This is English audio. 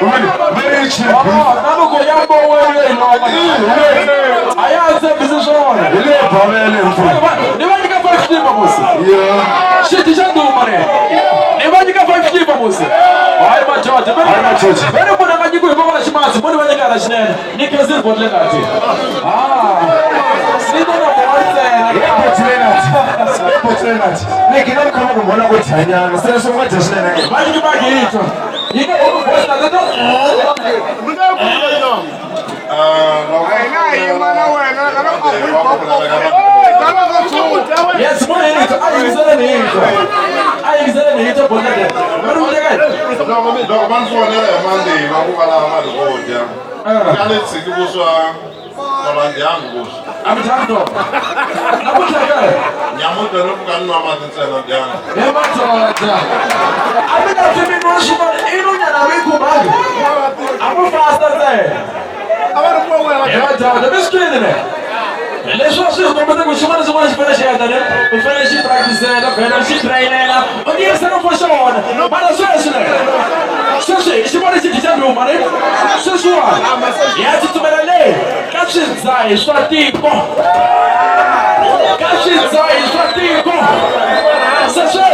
Very cheap. Nalo ko yambo wewe ino. Ayaze position. Ile pamele mfu. Niwaje ka 5 boss. Yeah. Shit jando mare. Niwaje ka 5 boss. Hai machote. Hai machote. Bere bona majibu baba shimazi. Mbona wale kana shinene. Nikezir bodle kati. Sito na mwanze. Hapo tena. Nikina kama kumwona kwa tanya. Sasa sio kwa tena. Maji bagi hicho. Ika huko boss na zato. Yes, mo ni ito. Ay, isa na ni ito. Ay, isa na ni ito bodle. Meron mo kay. Donc man fo ne la mande ma ko bala ma do ko dia. Kale tsiki bo so a jang bo. Am janto. Abu jaga. Nyamu do no kan no ma tin tsena jang. E ma tsota. Abi na timi no shima ino nya na we ko bag. Abu faster there. Agora pô, ela. E ma jaga, biscuit ne. Les choses sont comme ça, je pense que je peux faire ça. Je fais les practices, je fais les trainer là. On dit ça non fonctionne. Pas de souci. Je peux les dire au mari. Ce soir. Et à tu me l'aller. Quand je zaï, soit tipo. Quand je zaï, soit tipo. Ce soir,